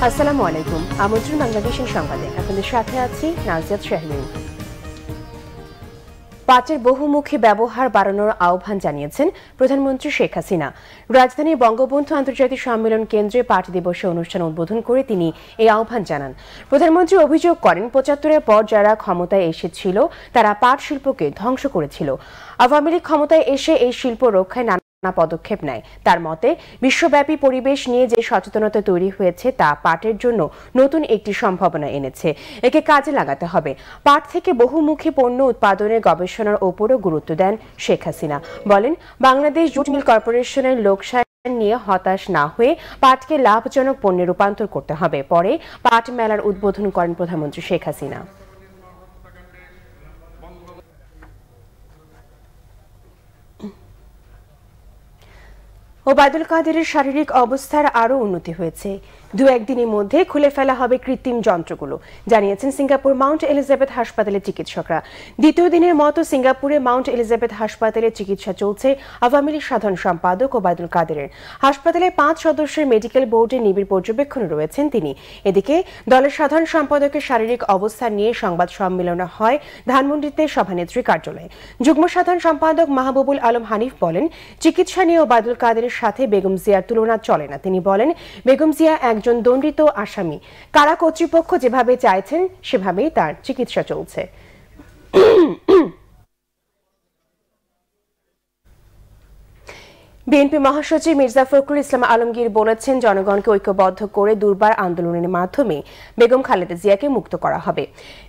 আসসালামু আলাইকুম। আমন্ত্রণ বাংলাদেশের সংবাদে আপনাদের সাথে আছি নাজিয়াত শাহরিন। পাটের বহুমুখী ব্যবহার বাড়ানোর আহ্বান জানিয়েছেন প্রধানমন্ত্রী শেখ হাসিনা। রাজধানীর বঙ্গবন্ধু আন্তর্জাতিক সম্মেলন কেন্দ্রে পাট দিবসে অনুষ্ঠান উদ্বোধন করে তিনি এই আহ্বান জানান। প্রধানমন্ত্রী অভিযোগ করেন ৭৫-এর পর যারা ক্ষমতায় এসেছিল তারা পাট শিল্পকে ধ্বংস করেছিল। আওয়ামী লীগ ক্ষমতায় এসে এই শিল্প রক্ষায় নানা পদক্ষেপ নেয়। তার মতে বিশ্বব্যাপী পরিবেশ নিয়ে যে সচেতনতা তৈরি হয়েছে তা পাটের জন্য নতুন একটি সম্ভাবনা এনেছে। একে কাজে লাগাতে হবে। পাট থেকে বহুমুখী পণ্য উৎপাদনের গবেষণার ওপরও গুরুত্ব দেন শেখ হাসিনা। বলেন, বাংলাদেশ জুট মিল কর্পোরেশনের লোকসান নিয়ে হতাশ না হয়ে পাটকে লাভজনক পণ্যে রূপান্তর করতে হবে। পরে পাট মেলার উদ্বোধন করেন প্রধানমন্ত্রী শেখ হাসিনা। ওবায়দুল কাদেরের শারীরিক অবস্থার আরও উন্নতি হয়েছে। দু একদিনের মধ্যে খুলে ফেলা হবে কৃত্রিম যন্ত্রগুলো, জানিয়েছেন সিঙ্গাপুর মাউন্ট এলিজাবেথ হাসপাতালের চিকিৎসকরা। দ্বিতীয় দিনের মতো সিঙ্গাপুরে মাউন্ট এলিজাবেথ হাসপাতালে চিকিৎসা চলছে আওয়ামী লীগ সাধারণ সম্পাদক ওবায়দুল কাদেরের। হাসপাতালে ৫ সদস্যের মেডিকেল বোর্ডের নিবিড় পর্যবেক্ষণে রয়েছেন তিনি। এদিকে দলের সাধারণ সম্পাদকের শারীরিক অবস্থা নিয়ে সংবাদ সম্মেলন হয় ধানমন্ডিতে সভানেত্রী কার্যালয়ে। যুগ্ম সাধারণ সম্পাদক মাহবুবুল আলম হানিফ বলেন, চিকিৎসা নিয়ে ওবায়দুল কাদেরের সাথে বেগম জিয়ার তুলনা চলে না। তিনি বলেন, বেগম জিয়া একজন দণ্ডিত আসামি। কারা কর্তৃপক্ষ যেভাবে চাইছেন সেভাবেই তার চিকিৎসা চলছে। বিএনপি মহাসচিব মির্জা ফখরুল ইসলাম আলমগীর বলেছেন, জনগণকে ঐক্যবদ্ধ করে দুর্বার আন্দোলনের মাধ্যমে বেগম খালেদা জিয়াকে মুক্ত করা হবে।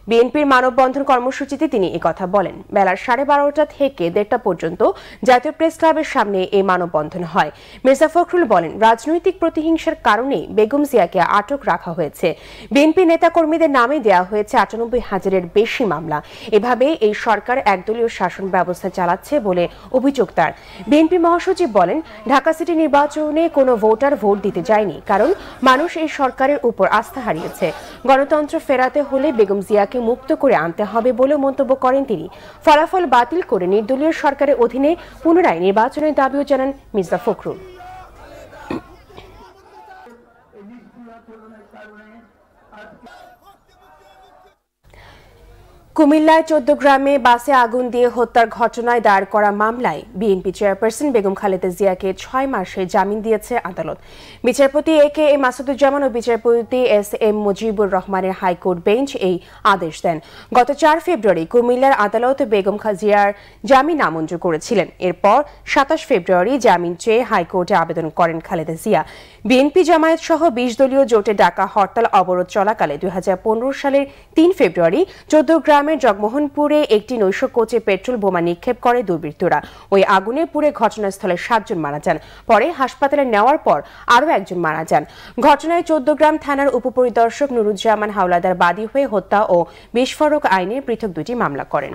বিএনপির মানববন্ধন কর্মসূচিতে তিনি একথা বলেন। বেলা 12:30 থেকে 1:30 পর্যন্ত জাতীয় প্রেস ক্লাবের সামনে এই মানববন্ধন হয়। মির্জা ফখরুল বলেন, রাজনৈতিক প্রতিহিংসার কারণে বেগম জিয়াকে আটক রাখা হয়েছে। বিএনপি নেতাকর্মীদের নামে দেওয়া হয়েছে ৯৮,০০০-এর বেশি মামলা। এভাবে এই সরকার একদলীয় শাসন ব্যবস্থা চালাচ্ছে বলে অভিযোগ তার। বিএনপি মহাসচিব বলেন, ঢাকা সিটি নির্বাচনে কোনো ভোটার ভোট দিতে যায়নি, কারণ মানুষ এই সরকারের উপর আস্থা হারিয়েছে। গণতন্ত্র ফেরাতে হলে বেগম জিয়াকে মুক্ত করে আনতে হবে বলে মন্তব্য করেন তিনি। ফলাফল বাতিল করে নির্দলীয় সরকারের অধীনে পুনরায় নির্বাচনের দাবিও জানান মির্জা ফখরুল। কুমিল্লায় ১৪ গ্রামে বাসে আগুন দিয়ে হত্যার ঘটনায় দায়ের করা মামলায় বিএনপি চেয়ারপারসন বেগম খালেদা জিয়াকে ৬ মাসের জামিন দিয়েছে আদালত। বিচারপতি এ.কে মাসুদুজ্জামান ও বিচারপতি এস.এম মুজিবুর রহমানের হাইকোর্ট বেঞ্চ এই আদেশ দেন। গত ৪ ফেব্রুয়ারি কুমিল্লার আদালত বেগম জিয়ার জামিন নামঞ্জুর করেছিলেন। এরপর ২৭ ফেব্রুয়ারি জামিন চেয়ে হাইকোর্টে আবেদন করেন খালেদা জিয়া। বিএনপি জামায়াত সহ ২০ দলীয় জোটে ডাকা হরতাল অবরোধ চলাকালে ২০১৫ সালের ৩ ফেব্রুয়ারি ১৪ গ্রামের জগমোহনপুরে একটি নৈশ কোচে পেট্রোল বোমা নিক্ষেপ করে দুর্বৃত্তরা। ওই আগুনে পুড়ে ঘটনাস্থলে ৭ জন মারা যান। পরে হাসপাতালে নেওয়ার পর আরও একজন মারা যান। ঘটনায় ১৪ গ্রাম থানার উপপরিদর্শক নুরুজ্জামান হাওলাদার বাদী হয়ে হত্যা ও বিস্ফোরক আইনে পৃথক ২টি মামলা করেন।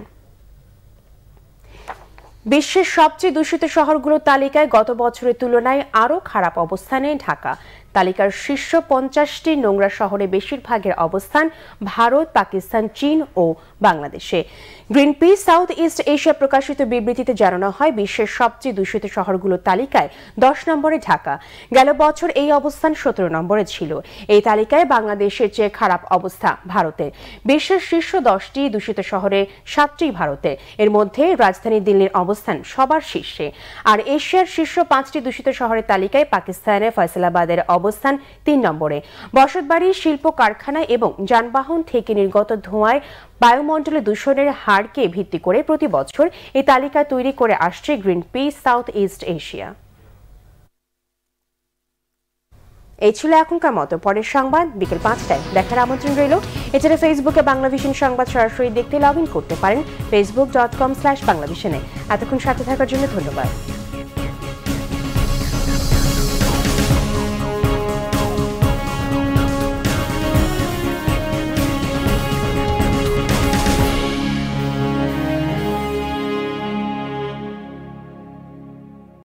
বিশ্বের সবচেয়ে দূষিত শহরগুলোর তালিকায় গত বছরের তুলনায় আরও খারাপ অবস্থানে ঢাকা। তালিকার শীর্ষ ৫০টি নোংরা শহরে বেশিরভাগের অবস্থান ভারত, পাকিস্তান, চীন ও বাংলাদেশে। গ্রিনপিস সাউথ ইস্ট এশিয়া প্রকাশিত বিবৃতিতে জানানো হয়, বিশ্বের সবচেয়ে দূষিত শহরগুলোর তালিকায় ১০ নম্বরে ঢাকা। গেল বছর এই অবস্থান ১৭ নম্বরে ছিল। এই তালিকায় বাংলাদেশের চেয়ে খারাপ অবস্থা ভারতের। বিশ্বের শীর্ষ 10টি দূষিত শহরে 7টি ভারতে। এর মধ্যে রাজধানী দিল্লির অবস্থান সবার শীর্ষে। আর এশিয়ার শীর্ষ 5টি দূষিত শহরের তালিকায় পাকিস্তানের ফয়সালাবাদের অবস্থান ৩ নম্বরে। বসতবাড়ি, শিল্প কারখানা এবং যানবাহন থেকে নির্গত ধোঁয়ায় বায়ুমণ্ডলে দূষণের হারকে ভিত্তি করে প্রতি বছর এই তালিকা তৈরি করে আসছে গ্রিনপিস সাউথ ইস্ট এশিয়া। এই ছিল এখনকার মতো। পরের সংবাদ বিকেল ৫টায় দেখার আমন্ত্রণ রইল। এছাড়া ফেসবুকে বাংলাভিশন সংবাদ সরাসরি দেখতে লগ ইন করতে পারেন facebook.com/বাংলাভিশনে। এতক্ষণ সাথে থাকার জন্য ধন্যবাদ।